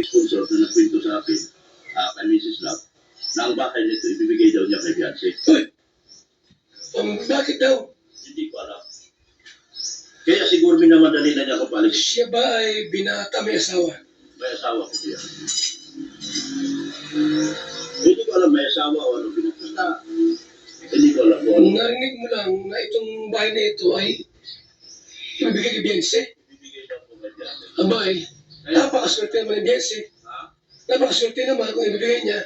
sponsor na nagkwento sa akin, kay Mrs. Love, na ang bahay nito ibibigay daw niya kay Beyonce. Uy! Bakit daw? Hindi ko alam. Kaya siguro minamadali na niya ako balik. Siya ba ay binata may asawa? May asawa ko siya. Hindi ko alam may asawa o ano pinagkasta. Hindi ko alam kung ano. Narinig mo lang na itong bahay na ito ay ibibigay kay Beyonce? Ibibigay daw ko kay Beyonce. Abay, napakaswerte naman ni Beyonce. Ha? Napakaswerte naman kung ibibigay niya.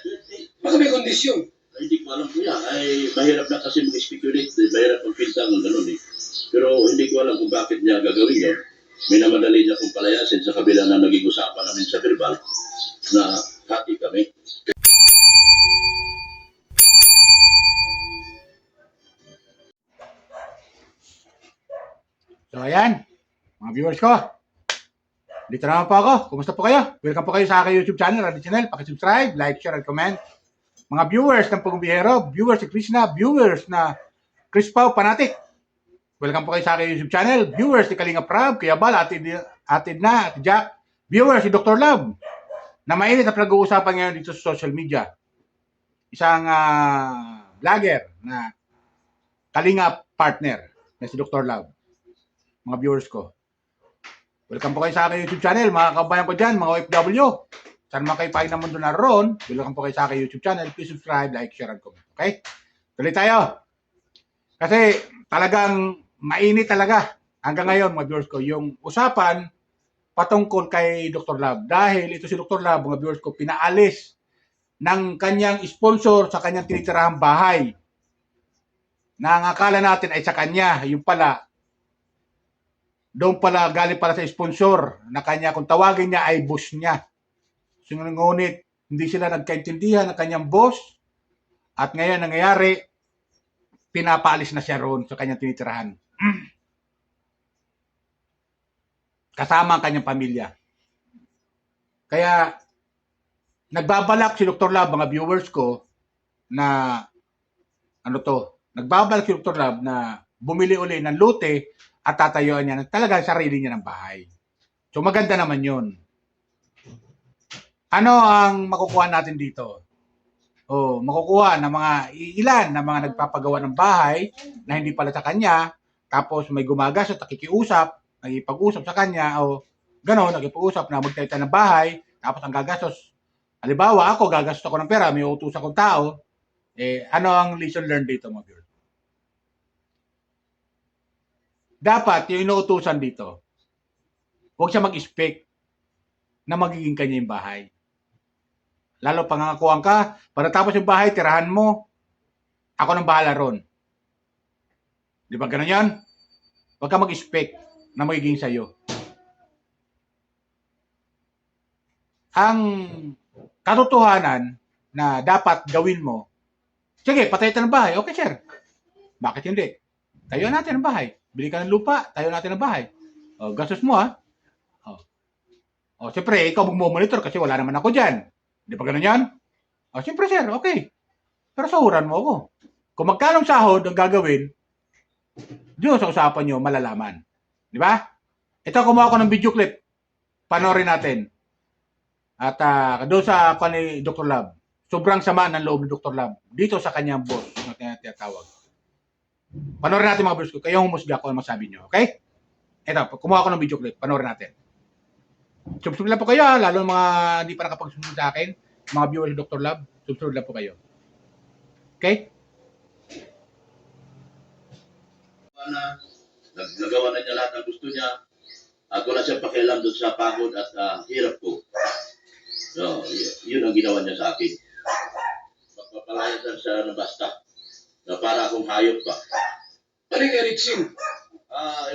Baka may kondisyon. Ay, hindi ko alam po yan. Ay, mahirap na kasi mag-speculate. Mahirap magpinta ng gano'n eh. Pero hindi ko alam kung bakit niya gagawin yun. Minamadali niya kung palayasin sa kabila na naging usapan namin sa verbal na hati kami. So ayan, mga viewers ko. Dito naman po ako. Kumusta po kayo? Welcome po kayo sa aking YouTube channel, Radio Channel. Pakisubscribe, like, share, and comment. Mga viewers ng Pagubihero, viewers ni Krishna, viewers na Chris Pao Panatic. Welcome po kayo sa aking YouTube channel. Viewers ni Kalinga Prab, Kuya Bal, Ate Na, Ate Jack. Viewers ni Dr. Love. Na mainit na pag-uusapan ngayon dito sa social media. Isang vlogger na Kalinga partner na si Dr. Love. Mga viewers ko. Welcome po kayo sa aking YouTube channel, mga kabayan ko dyan, mga OFW. Saan mga kayo pahin ng mundo naroon, welcome po kayo sa aking YouTube channel. Please subscribe, like, share, and comment. Okay? Tuloy tayo. Kasi talagang mainit talaga hanggang ngayon, mga viewers ko, yung usapan patungkol kay Dr. Love. Dahil ito si Dr. Love, mga viewers ko, pinaalis ng kanyang sponsor sa kanyang tinitirahang bahay. Na ang akala natin ay sa kanya, yung pala, doon pala, galing pala sa sponsor na kanya, kung tawagin niya ay boss niya. So, ngunit, hindi sila nagkaintindihan ng kanyang boss at ngayon nangyayari, pinapaalis na siya roon sa kanyang tinitirahan. Kasama ang kanyang pamilya. Kaya, nagbabalak si Dr. Love, mga viewers ko, na, nagbabalak si Dr. Love na bumili uli ng lote at tatayuan niya ng talagang sarili niya ng bahay. So maganda naman yun. Ano ang makukuha natin dito? Makukuha ng mga ilan na mga nagpapagawa ng bahay na hindi pala sa kanya, tapos may gumagastos, nakikiusap, nagipag-usap sa kanya, o gano'n, nagipag-usap na magtayo ng bahay, tapos ang gagastos. Halimbawa, ako, gagastos ako ng pera, may utos akong tao, ano ang lesson learned dito, mga viewers? Dapat, yung inuutusan dito, huwag siya mag-expect na magiging kanya yung bahay. Lalo pangangakuan ka, para tapos yung bahay, tirahan mo, ako nang bahala ron. Di ba ganun yan? Huwag ka mag-expect na magiging sa'yo. Ang katotohanan na dapat gawin mo, sige, patay tayo ng bahay. Okay, sir. Bakit hindi? Tayo natin ng bahay. Bili ka ng lupa, tayo natin ng bahay. Gastos mo siyempre, ikaw magmumonitor kasi wala naman ako dyan. Di ba ganun yan? Siyempre sir, okay. Pero sahuran mo ako. Kung magkanong sahod ang gagawin, doon sa usapan nyo, malalaman. Di ba? Ito, kumuha ko ng video clip. Panoorin natin. At doon sa ni Dr. Love, sobrang sama ng loob ni Dr. Love dito sa kanyang boss na tinatawag. Panoorin natin mga boss ko. Kayo humusga ko ang masabi nyo. Okay? Ito, kumuha ko ng video clip. Panoorin natin. Subscribe lang po kayo, lalo mga hindi pa nakapagsusunod sa akin, mga viewers ni Dr. Love, subscribe lang po kayo. Okay? Nagawa na niya lahat ng gusto niya at wala siyang pakialam doon sa pagod at hirap ko. So, yun ang ginawa niya sa akin. Magpapalayasan siya na basta na para akong hayop ba. Ano yung Erickson?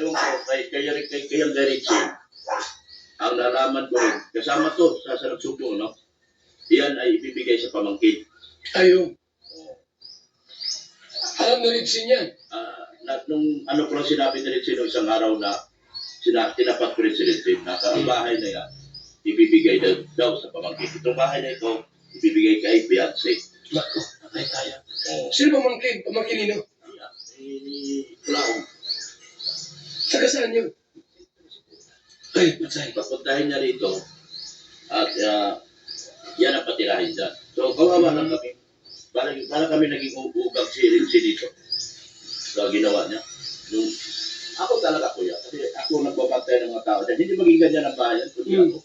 Ewan ko, kayang Erickson. Ang nalaman ko rin, kasama to sa nagsumbong, no? Iyan ay ibibigay sa pamangkin. Ayun. Alam na Erickson yan. Nung ano ko lang sinabi ni Erickson isang araw na tinapat ko rin si Erickson na ang bahay na yan, ibibigay daw sa pamangkin. Itong bahay na ito, ibibigay kay Beyonce. Bako. Ay, kaya. Sino pamangkin? Pamangkin nino? Kulaong. Saka saan yun? Ay, patay. Papuntahin niya rito, At yan ang patirahin dyan. So, kawawa lang kami. Para kami naging ugag si dito sa ginawa niya. Yung, ako talaga kuya, kasi ako nagbabantay ng mga tao dyan. Hindi maging ganyan ang bayan, kundi ako.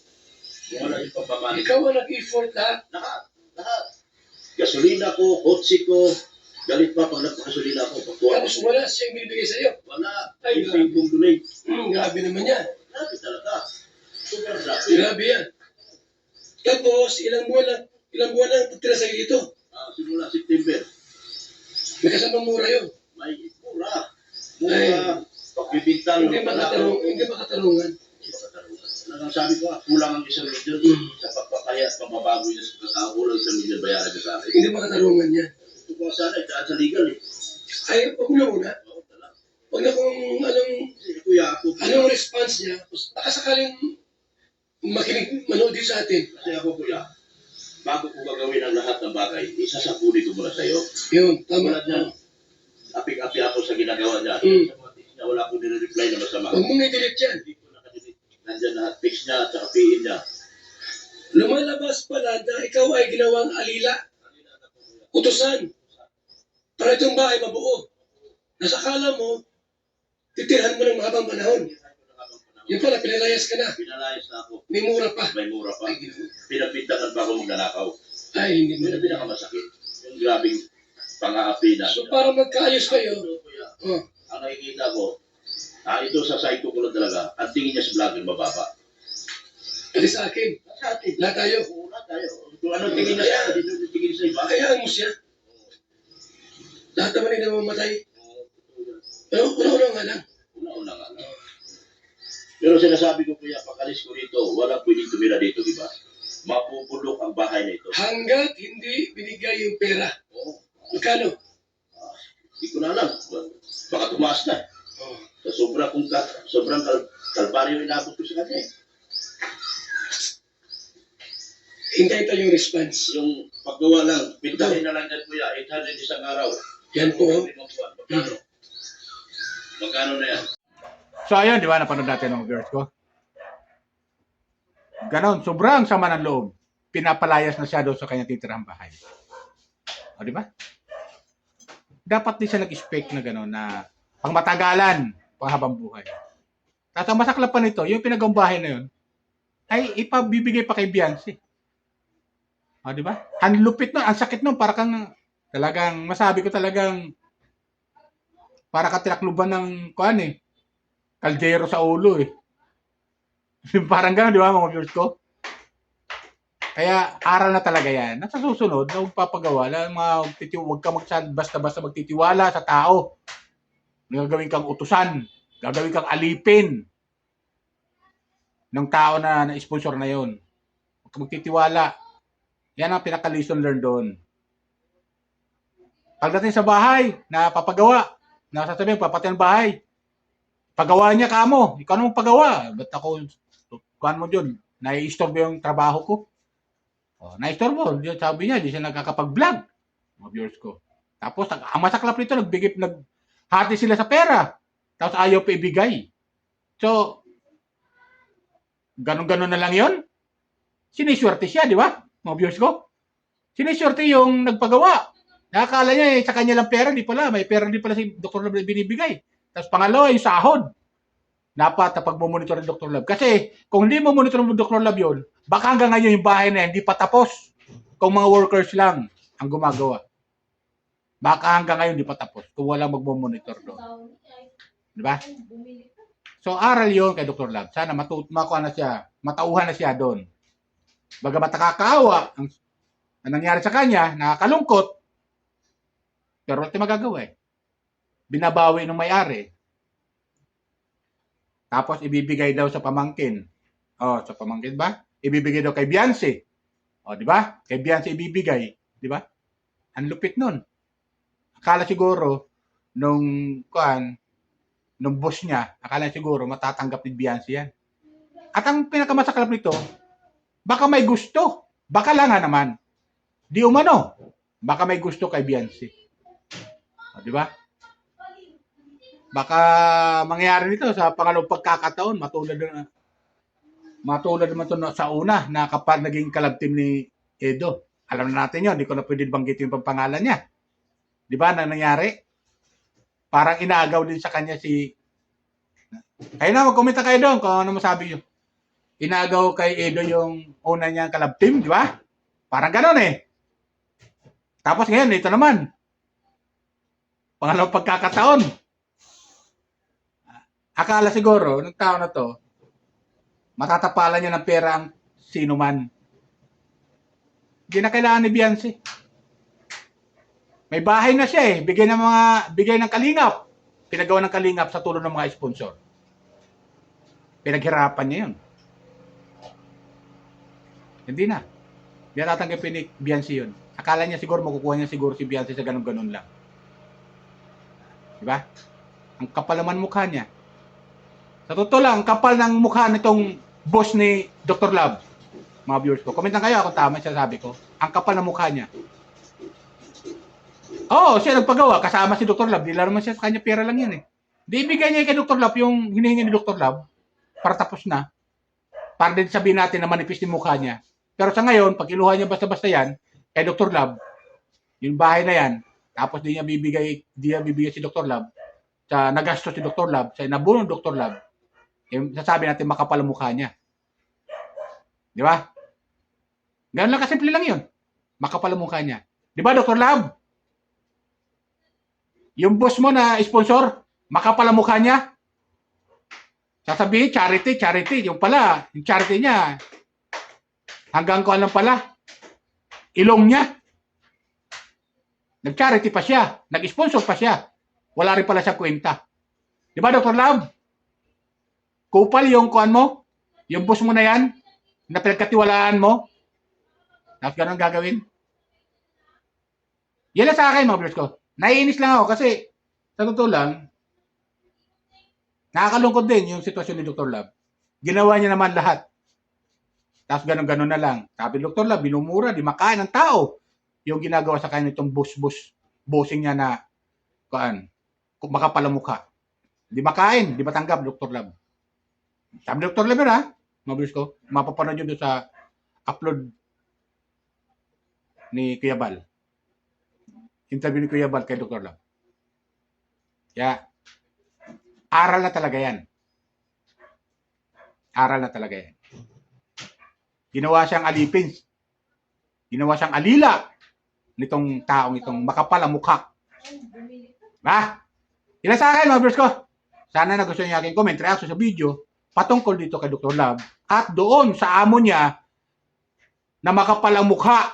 Kung wala yung pagpapalik. Ikaw ang nag-effort lahat. Lahat. Gasolina ko, kotse ko, galit pa pag nagpagasolina ako. Pagkuha Tapos ko. wala siyang binibigay sa'yo. Wala. Ay, Yung singkong donate. Grabe naman yan. Grabe talaga. Super grabe. Grabe yan. Tapos, ilang buwan lang pagtira sa'yo dito. Simula September. May kasamang mura yun. May mura. Ay. Mura. Pagbibintang. Hindi makatarungan. Hindi makatarungan. Ang sabi ko, kulang ang 1 milyon sa pagpapaya at pambabago niya sa kasama. Kulang 1 milyon bayaran niya sa akin. Hindi makatarungan yan. Ito ko sana, daan sa legal eh. Ay, huwag na muna. Oo, talaga. Huwag na kung Kasi kuya ako. anong response niya. Baka sakaling makinig, manood din sa atin. Kasi ako kuya, bago ko gagawin ang lahat ng bagay, isasapuli ko muna sa'yo. Yun, tama. Tulad niyan, apik-api ako sa ginagawa niya. Mm. Sa mga text niya, wala akong nire-reply na masama. Huwag mong i-delete yan. Hindi ko nakadelete. Nandyan lahat, text niya at saka PIN niya. Lumalabas pala na ikaw ay ginawang alila. Utusan. Para itong bahay mabuo. Nasa kala mo, titirhan mo ng mahabang panahon. Yun pala, pinalayas ka na. Pinalayas na ako. May mura pa. May mura pa. Ay, Ginoo. Pinagpintakan pa ako magnanakaw. Ay, hindi mo. Yun ang pinakamasakit. Yung grabing pang-aapi na. So, para magkaayos kayo, Ano, kuya, oh, ang nakikita ko, ito sa site ko lang talaga, ang tingin niya sa vlogger mababa. pati sa akin. Sa atin. Lahat tayo. Oo, lahat tayo. Kung anong tingin niya sa atin, yung tingin sa iba. Hayaan mo siya. Lahat naman ay namamatay. Oo, totoo yan. Pero, una-una nga lang. Una-una nga lang. Pero sinasabi ko kuya, pag-alis ko rito, walang pwedeng tumira dito, di ba? Mapupulok ang bahay na ito. Hanggat hindi binigay yung pera. Oo. Magkano? Hindi ko na alam. Baka tumaas na. Oh. Sa sobrang kalbaryo inabot ko sa kanya. Eh. Hintayin tayo yung response. Yung paggawa lang, pintahin na lang dyan kuya, 800 isang araw. Yan po. Magkano? Magkano na yan? So ayun, di ba, napanood natin ng viewers ko. Ganon, sobrang sama ng loob. Pinapalayas na siya doon sa kanyang titirang bahay. O, di ba? Dapat din siya nag-expect na gano'n na pang matagalan, pang habang buhay. At ang masaklap pa nito, yung pinagawang bahay na yun, ay ipabibigay pa kay Beyonce. O, di ba? Ang lupit nun, ang sakit nun, para kang, talagang, masabi ko talagang, para ka tinakluban ng, kuhan eh, kaldero sa ulo eh. Parang gano'n, di ba, mga viewers ko? Kaya aral na talaga yan. At sa susunod, na huwag papagawa, huwag ka basta-basta magtitiwala sa tao. Gagawin kang utusan, gagawin kang alipin ng tao na na-sponsor na yon. Huwag ka magtitiwala. Yan ang pinaka-lesson learned doon. Pagdating sa bahay, na papagawa, na sasabihin, papatay ang bahay, pagawa niya kamo. Ikaw naman pagawa. Ba't ako, kuhan mo dyan, nai-istorbo yung trabaho ko. O, na-istorbo. Sabi niya, di siya nagkakapag-vlog. Mga viewers ko. Tapos, ang masaklap nito, naghati sila sa pera. Tapos, ayaw pa ibigay. So, ganun-ganun na lang yon. Siniswerte siya, di ba? Mga viewers ko. Siniswerte yung nagpagawa. Nakakala niya, sa kanya lang pera, di pala. May pera di pala si Dr. Love binibigay. Tapos pangalawa, yung sahod. Dapat pag-monitor ng Dr. Love. Kasi kung hindi mo monitor ng Dr. Love yun, baka hanggang ngayon yung bahay na yan, hindi pa tapos. Kung mga workers lang ang gumagawa. Baka hanggang ngayon hindi pa tapos. Kung walang mag-monitor doon. Di ba? So aral yun kay Dr. Love. Sana matauhan na siya doon. Bagamat nakakaawa, ang nangyari sa kanya, nakakalungkot, pero wala tayong magagawa eh. Binabawi ng may-ari. Tapos ibibigay daw sa pamangkin. Oh, sa pamangkin ba? Ibibigay daw kay Beyonce. Oh, di ba? Kay Beyonce ibibigay, di ba? Ang lupit nun. Akala siguro nung boss niya, akala siguro matatanggap ni Beyonce yan. At ang pinakamasaklap nito, baka may gusto. Baka lang naman. Di umano. Baka may gusto kay Beyonce. O, di ba? Baka mangyari nito sa pangalawang pagkakataon, Matulad naman to sa una na kapag naging kalab team ni Edo. Alam na natin yun, di ko na pwede banggitin yung pangalan niya. Di ba na nangyari? Parang inaagaw din sa kanya si... Kayo na, mag-comment kayo doon kung ano masabi nyo. Inaagaw kay Edo yung una niyang kalab team, di ba? Parang ganon eh. Tapos ngayon, ito naman. Pangalawang pagkakataon. Akala siguro, ng tao na to, matatapalan niya ng pera ang sino man. Hindi na kailangan ni Beyonce. May bahay na siya eh. Bigay ng kalingap. Pinagawa ng kalingap sa tulong ng mga sponsor. Pinaghirapan niya yun. Hindi na. Hindi na tatanggapin ni Beyonce yun. Akala niya siguro, makukuha niya siguro si Beyonce sa ganun-ganun lang. Diba? Ang kapal naman mukha niya. Sa totoo lang, ang kapal ng mukha nitong boss ni Dr. Love. Mga viewers ko. Comment lang kayo kung tama siya sabi ko. Ang kapal ng mukha niya. Oo, siya nagpagawa. Kasama si Dr. Love. Di lang naman siya sa kanya pera lang yan eh. Di ibigay niya kay Dr. Love yung hinihingi ni Dr. Love para tapos na. Para din sabihin natin na manipis yung mukha niya. Pero sa ngayon, pag kinuha niya basta-basta yan, kay Dr. Love, yung bahay na yan, tapos di niya bibigay si Dr. Love, sa nagastos si Dr. Love, sa inabuno ng Dr. Love, yung sasabi natin makapal ang mukha niya. Di ba? Ganun lang kasimple lang yun. Makapal ang mukha niya. Di ba, Dr. Love? Yung boss mo na sponsor, makapal ang mukha niya. Sasabihin, charity. Yung pala, yung charity niya, hanggang ko alam pala, ilong niya. Nag-charity pa siya. Nag-sponsor pa siya. Wala rin pala siya kwenta. Di ba, Dr. Love? Kupal yung kuan mo, yung boss mo na yan, na pinagkatiwalaan mo, tapos ganun gagawin. Yan lang sa akin, mga viewers ko. Naiinis lang ako kasi, sa totoo lang, nakakalungkot din yung sitwasyon ni Dr. Love. Ginawa niya naman lahat. Tapos ganun-ganun na lang. Sabi Dr. Love, binumura, di makain ng tao. Yung ginagawa sa kanya itong bossing niya na, makapal ang mukha. Di makain, di matanggap, Dr. Love. Sabi Dr. Love ha, mga viewers ko, mapapanood nyo doon sa upload ni Kuya Bal. Interview ni Kuya Bal kay Dr. Love. Kaya, aral na talaga yan. Aral na talaga yan. Ginawa siyang alipin. Ginawa siyang alila nitong taong itong makapal ang mukha. Ba? Ilan sa akin, mga viewers ko? Sana nagustuhan niyo aking comment, reaction sa video patungkol dito kay Dr. Love at doon sa amo niya na makapal ang mukha.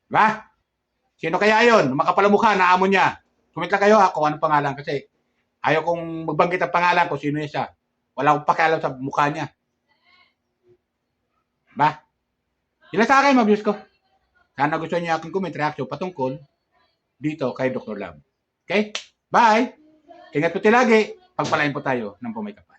Ba? Sino kaya yon? Makapal ang mukha na amo niya. Comment lang kayo kung anong pangalan kasi ayaw kong magbanggit ang pangalan kung sino siya. Wala akong pakialam sa mukha niya. Ba? Ilan sa akin, mga views ko? Sana gusto niyo aking comment, reaction patungkol dito kay Dr. Love. Okay? Bye! Ingat po tayo lagi. Pagpalain po tayo ng pumaykapan.